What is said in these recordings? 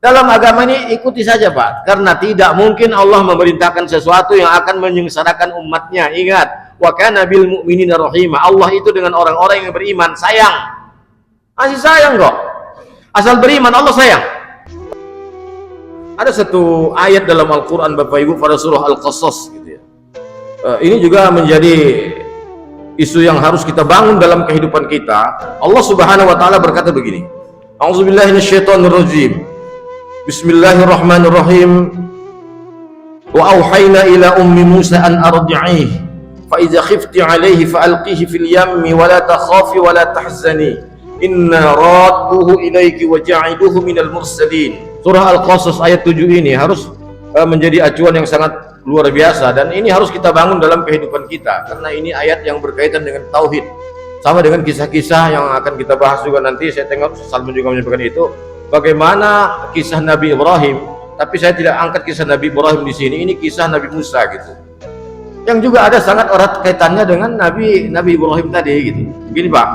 Dalam agama ini ikuti saja Pak, karena tidak mungkin Allah memerintahkan sesuatu yang akan menyengsarakan umatnya. Ingat, wa kana bil mu'minina rahimah. Allah itu dengan orang-orang yang beriman sayang, masih sayang kok. Asal beriman Allah sayang. Ada satu ayat dalam Al-Quran Bapak Ibu pada surah Al-Qasas gitu ya. Ini juga menjadi isu yang harus kita bangun dalam kehidupan kita. Allah Subhanahu wa taala berkata begini. A'udzubillahi minasyaitonirrajim. Bismillahirrahmanirrahim. Wa auhayna ila ummi Musa an ardi'ih fa idza khifti 'alayhi fa alqihi fil yammi wa la takhafi wa la tahzani inna radduhu ilayki wa ja'iluhu minal mursalin. Surah Al-Qasas ayat 7 ini harus menjadi acuan yang sangat luar biasa, dan ini harus kita bangun dalam kehidupan kita karena ini ayat yang berkaitan dengan tauhid, sama dengan kisah-kisah yang akan kita bahas juga nanti. Saya tengok Salman juga menyampaikan itu, bagaimana kisah Nabi Ibrahim, tapi saya tidak angkat kisah Nabi Ibrahim di sini. Ini kisah Nabi Musa gitu, yang juga ada sangat erat kaitannya dengan Nabi Ibrahim tadi gitu. Begini Pak,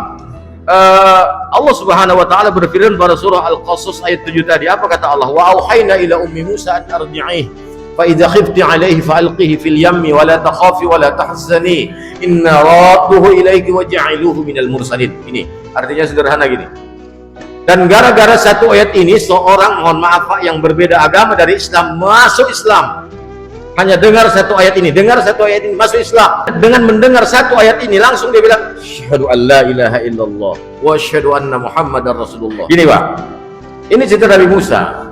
Allah Subhanahu wa taala berfirman pada surah Al-Qasas ayat 7 tadi. Apa kata Allah? Wa auhayna ila ummi Musa an ardi'ih fa idza khifti 'alayhi fa alqihi fil yammi wa la takhafi wa la tahzani inna radduhu ilayki wa ja'iluhu minal mursalin. Ini artinya sederhana gini. Dan gara-gara satu ayat ini, seorang, mohon maaf Pak, yang berbeda agama dari Islam masuk Islam. Hanya dengar satu ayat ini, masuk Islam. Dengan mendengar satu ayat ini, langsung dia bilang, asyhadu an la ilaha illallah wa asyhadu anna Muhammadar Rasulullah. Gini Pak, ini cerita Nabi Musa.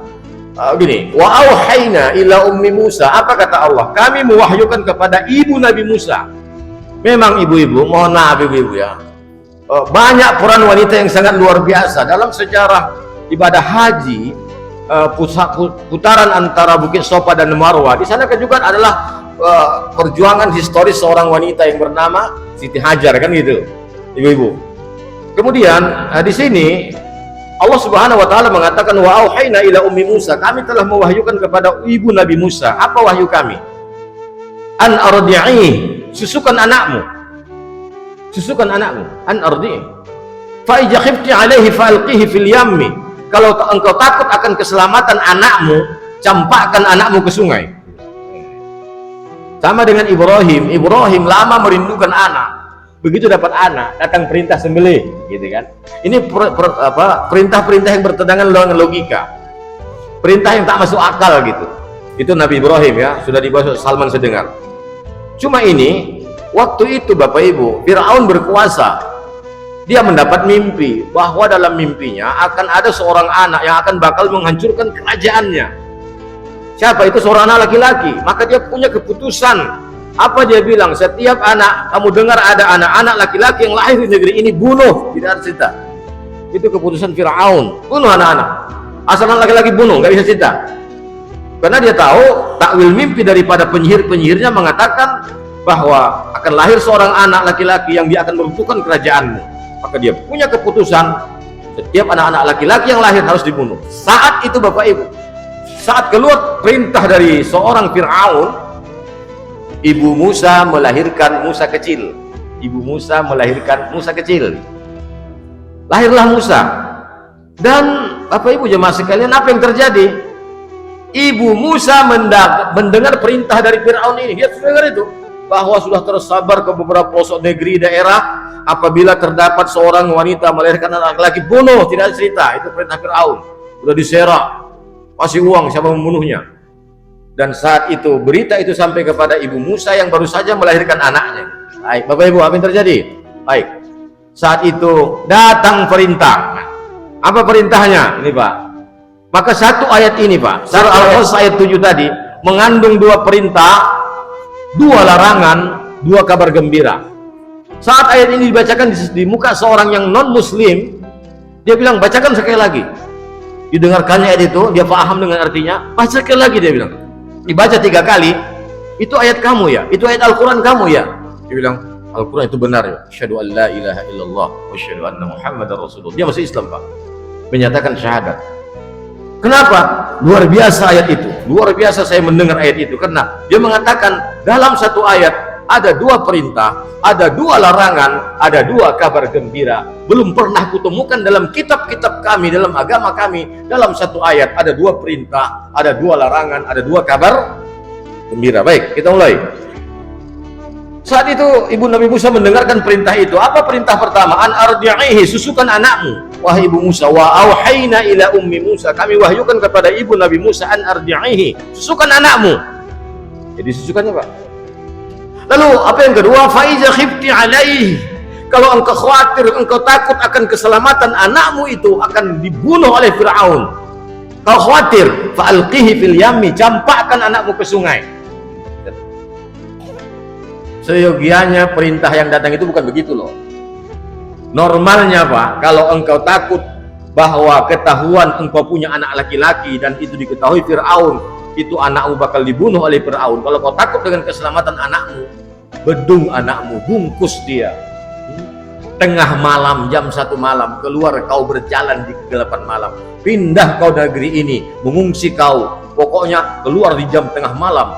Gini, wa auhayna ila ummi Musa. Apa kata Allah? Kami mewahyukan kepada ibu Nabi Musa. Memang ibu-ibu, mohon maaf ibu-ibu ya, banyak peran wanita yang sangat luar biasa dalam sejarah ibadah haji. Putaran antara Bukit Sofa dan Marwah, di sana juga adalah perjuangan historis seorang wanita yang bernama Siti Hajar, kan gitu ibu-ibu. Kemudian di sini Allah Subhanahu wa taala mengatakan wa auhayna ila ummi Musa, kami telah mewahyukan kepada ibu Nabi Musa. Apa wahyu kami? An ardi'i, susukan anakmu, an ardi'i fa idza khifti 'alaihi fa alqihi fil yammi. Kalau engkau takut akan keselamatan anakmu, campakkan anakmu ke sungai. Sama dengan Ibrahim lama merindukan anak. Begitu dapat anak, datang perintah sembelih, gitu kan. Ini perintah-perintah yang bertentangan dengan logika, perintah yang tak masuk akal gitu. Itu Nabi Ibrahim ya, sudah dibahas Salman sedengar. Cuma ini waktu itu Bapak Ibu, Fir'aun berkuasa. Dia mendapat mimpi bahwa dalam mimpinya akan ada seorang anak yang akan bakal menghancurkan kerajaannya. Siapa itu? Seorang anak laki-laki. Maka dia punya keputusan. Apa dia bilang? Setiap anak, kamu dengar ada anak-anak laki-laki yang lahir di negeri ini, bunuh. Tidak ada cerita. Itu keputusan Fir'aun. Bunuh anak-anak. Asal anak laki-laki bunuh, nggak bisa cerita. Karena dia tahu takwil mimpi daripada penyihir-penyihirnya mengatakan bahwa akan lahir seorang anak laki-laki yang dia akan meruntuhkan kerajaanmu. Maka dia punya keputusan, setiap anak-anak laki-laki yang lahir harus dibunuh. Saat itu Bapak Ibu, saat keluar perintah dari seorang Fir'aun, ibu Musa melahirkan Musa kecil. Lahirlah Musa. Dan Bapak Ibu jemaah sekalian, apa yang terjadi? Ibu Musa mendengar perintah dari Fir'aun ini. Dia dengar itu, bahwa sudah tersabar ke beberapa pelosok negeri daerah, apabila terdapat seorang wanita melahirkan anak laki, bunuh. Tidak ada cerita, itu perintah Fir'aun. Sudah diserak, kasih uang siapa membunuhnya. Dan saat itu berita itu sampai kepada ibu Musa yang baru saja melahirkan anaknya. Baik Bapak Ibu, apa yang terjadi? Baik, saat itu datang perintah. Apa perintahnya? Ini Pak, maka satu ayat ini Pak, surah Al-Qasas ayat 7 tadi mengandung dua perintah, dua larangan, dua kabar gembira. Saat ayat ini dibacakan di muka seorang yang non muslim, dia bilang, bacakan sekali lagi. Didengarkannya ayat itu, dia paham dengan artinya, baca sekali lagi. Dia bilang, dibaca 3 kali, itu ayat kamu ya, itu ayat Al-Quran kamu ya. Dia bilang, Al-Quran itu benar ya. Asyhadu an la ilaha illallah wa asyhadu anna Muhammadar Rasulullah. Dia masuk Islam Pak, menyatakan syahadat. Kenapa? Luar biasa ayat itu, luar biasa saya mendengar ayat itu, karena dia mengatakan dalam satu ayat ada 2 perintah, ada 2 larangan, ada 2 kabar gembira. Belum pernah kutemukan dalam kitab-kitab kami, dalam agama kami, dalam satu ayat ada 2 perintah, ada 2 larangan, ada 2 kabar gembira. Baik, kita mulai. Saat itu ibu Nabi Musa mendengarkan perintah itu. Apa perintah pertama? An ardi'ihi, susukan anakmu. Wahai ibu Musa, wa auhayna ila ummi Musa, kami wahyukan kepada ibu Nabi Musa, an ardi'ihi, susukan anakmu. Jadi susukannya Pak. Lalu apa yang kedua? Fa iza khifti alaihi, kalau engkau khawatir, engkau takut akan keselamatan anakmu itu akan dibunuh oleh Fir'aun, kau khawatir, fa alqihi fil yammi, campakkan anakmu ke sungai. Seyogianya perintah yang datang itu bukan begitu loh. Normalnya Pak, kalau engkau takut bahwa ketahuan engkau punya anak laki-laki dan itu diketahui Fir'aun, itu anakmu bakal dibunuh oleh Fir'aun. Kalau kau takut dengan keselamatan anakmu, bedung anakmu, bungkus dia. Tengah malam, jam 1 malam, keluar kau berjalan di kegelapan malam. Pindah kau negeri ini, mengungsi kau. Pokoknya keluar di jam tengah malam,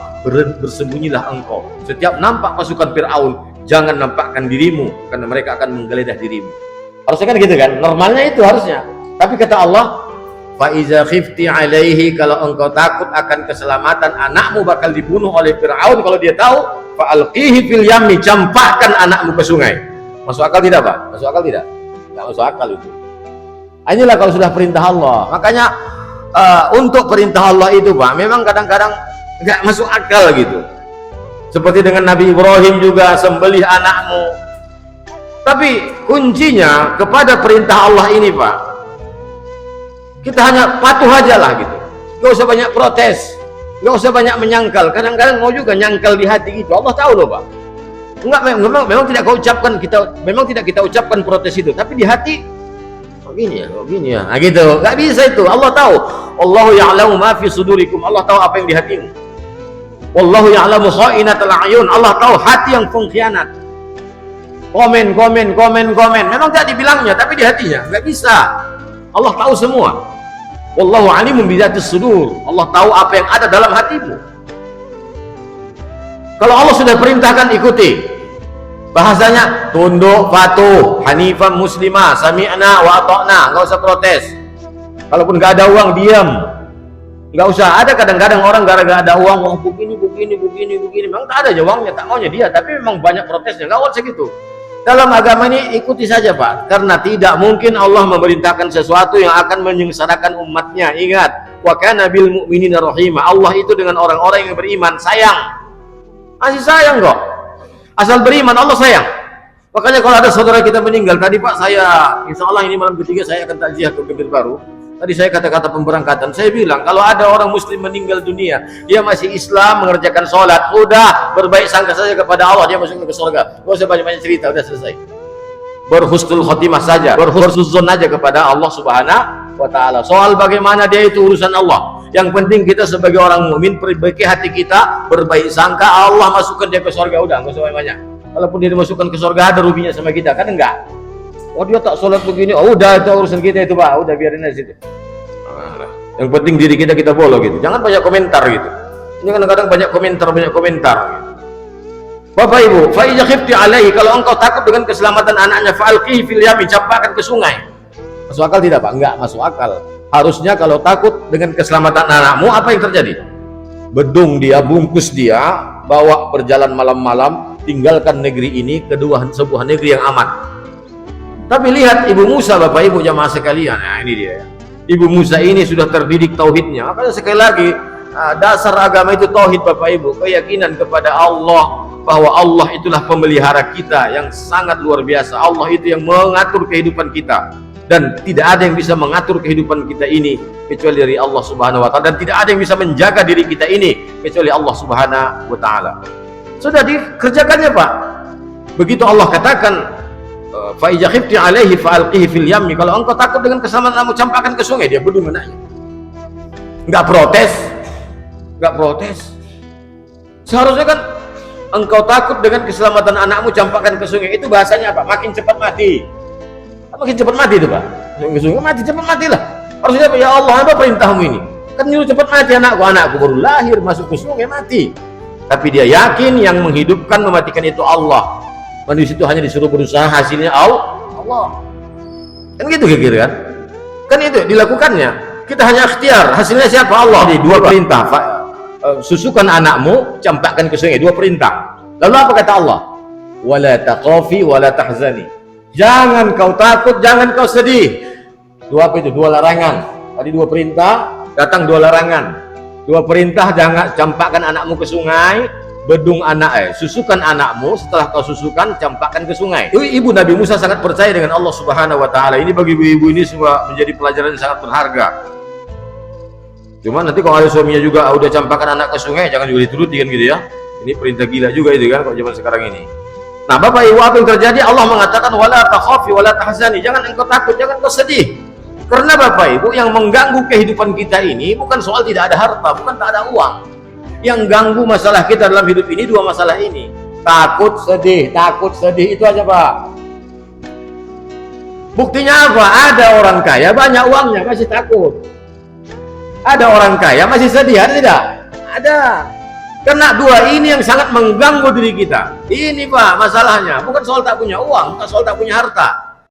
bersembunyilah engkau. Setiap nampak pasukan Fir'aun, jangan nampakkan dirimu, karena mereka akan menggeledah dirimu. Harusnya kan gitu kan, normalnya itu harusnya. Tapi kata Allah, fa iza khifti alaihi, kalau engkau takut akan keselamatan anakmu bakal dibunuh oleh Fir'aun, kalau dia tahu, fa alqihi fil yammi, campakkan anakmu ke sungai. Masuk akal tidak Pak? Masuk akal tidak? Nggak masuk akal itu. Inilah kalau sudah perintah Allah. Makanya untuk perintah Allah itu Pak, memang kadang-kadang nggak masuk akal gitu. Seperti dengan Nabi Ibrahim juga, sembelih anakmu. Tapi kuncinya kepada perintah Allah ini Pak, kita hanya patuh aja lah gitu. Nggak usah banyak protes, nggak usah banyak menyangkal. Kadang-kadang mau juga nyangkal di hati gitu. Allah tahu loh Pak. Memang tidak kau ucapkan, memang tidak kita ucapkan protes itu, tapi di hati begini ya, nah, gitu. Nggak bisa itu. Allah tahu. Allahu ya'lamu ma fi sudurikum. Allah tahu apa yang di hatimu. Wallahu ya'lamu kha'inatal a'yun. Allah tahu hati yang pengkhianat. Komen. Memang tidak dibilangnya, tapi di hatinya. Nggak bisa. Allah tahu semua. Wallahu alimun bidatis sudur. Allah tahu apa yang ada dalam hatimu. Kalau Allah sudah perintahkan, ikuti. Bahasanya tunduk, patuh, hanifah muslimah, sami'na wa ata'na. Nggak usah protes. Kalaupun nggak ada uang, diam. Nggak usah. Ada kadang-kadang orang gara-gara ada uang, wah begini. Memang tak ada aja uangnya, tak maunya dia. Tapi memang banyak protesnya. Nggak usah gitu. Dalam agama ini ikuti saja Pak. Karena tidak mungkin Allah memerintahkan sesuatu yang akan menyengsarakan umatnya. Ingat, wa kana bil mu'minina rahimah. Allah itu dengan orang-orang yang beriman sayang. Masih sayang kok. Asal beriman Allah sayang. Makanya kalau ada saudara kita meninggal, tadi Pak saya, insya Allah ini malam ketiga saya akan takziah ke Gebir Baru. Tadi saya kata-kata pemberangkatan, saya bilang kalau ada orang muslim meninggal dunia, dia masih Islam, mengerjakan sholat, udah berbaik sangka saja kepada Allah, dia masuk ke surga. Gak usah banyak-banyak cerita, udah selesai. Berhusnul khotimah saja, berhusnuzon aja kepada Allah Subhanahu wa Ta'ala. Soal bagaimana dia itu urusan Allah. Yang penting kita sebagai orang mukmin perbaiki hati kita, berbaik sangka, Allah masukkan dia ke surga, udah nggak usah banyak. Kalaupun dia dimasukkan ke surga ada ruginya sama kita, kan enggak? Oh dia tak sholat begini, oh udah itu urusan kita itu Pak, udah biarin aja situ. Yang penting diri kita follow gitu, jangan banyak komentar gitu. Ini kadang-kadang banyak komentar gitu. Bapak Ibu, fa iza khifti alaihi, kalau engkau takut dengan keselamatan anaknya, fa alqihi fil yammi, campakkan ke sungai. Masuk akal tidak Pak? Enggak masuk akal. Harusnya kalau takut dengan keselamatan anakmu, apa yang terjadi? Bedung dia, bungkus dia, bawa berjalan malam-malam, tinggalkan negeri ini ke sebuah negeri yang aman. Tapi lihat Ibu Musa, Bapak Ibu jamaah sekalian, nah ini dia. Ibu Musa ini sudah terdidik tauhidnya. Makanya sekali lagi, dasar agama itu tauhid Bapak Ibu, keyakinan kepada Allah, bahwa Allah itulah pemelihara kita yang sangat luar biasa. Allah itu yang mengatur kehidupan kita. Dan tidak ada yang bisa mengatur kehidupan kita ini kecuali dari Allah Subhanahu wa Ta'ala, dan tidak ada yang bisa menjaga diri kita ini kecuali Allah Subhanahu wa Ta'ala. Sudah dikerjakannya Pak. Begitu Allah katakan fa iza khifti alaihi fa alqihi fil yammi, kalau engkau takut dengan keselamatanmu, campakkan ke sungai. Dia bedung anaknya. Enggak protes. Seharusnya kan engkau takut dengan keselamatan anakmu, campakkan ke sungai. Itu bahasanya apa? Makin cepat mati. Makin cepat mati itu Pak. Mati cepat matilah. Harusnya ya Allah, apa perintahmu ini? Kan nyuruh cepat mati anakku baru lahir masuk ke sungai mati. Tapi dia yakin yang menghidupkan, mematikan itu Allah. Manusia itu hanya disuruh berusaha, hasilnya Allah. Kan gitu kira-kira kan? Kan itu dilakukannya. Kita hanya ikhtiar, hasilnya siapa? Allah. Di dua perintah, susukan anakmu, campakkan ke sungai. Dua perintah. Lalu apa kata Allah? Wala taqafi wala tahzani. Jangan kau takut, jangan kau sedih. Dua apa itu? Dua larangan. Tadi dua perintah, datang dua larangan. Dua perintah, jangan campakkan anakmu ke sungai, susukan anakmu, setelah kau susukan, campakkan ke sungai. Ibu Nabi Musa sangat percaya dengan Allah Subhanahu wa Ta'ala. Ini bagi ibu-ibu ini semua menjadi pelajaran yang sangat berharga. Cuma nanti kalau ada suaminya juga udah campakkan anak ke sungai, jangan juga dituruti kan gitu ya. Ini perintah gila juga itu kan kalau zaman sekarang ini. Nah, Bapak Ibu, apa yang terjadi? Allah mengatakan wala takhafi wala tahzani. Jangan engkau takut, jangan engkau sedih. Karena Bapak Ibu, yang mengganggu kehidupan kita ini bukan soal tidak ada harta, bukan tak ada uang. Yang ganggu masalah kita dalam hidup ini dua masalah ini. Takut, sedih itu aja, Pak. Buktinya apa? Ada orang kaya banyak uangnya masih takut. Ada orang kaya masih sedih, ada tidak? Ada. Karena dua ini yang sangat mengganggu diri kita. Ini Pak masalahnya, bukan soal tak punya uang, bukan soal tak punya harta.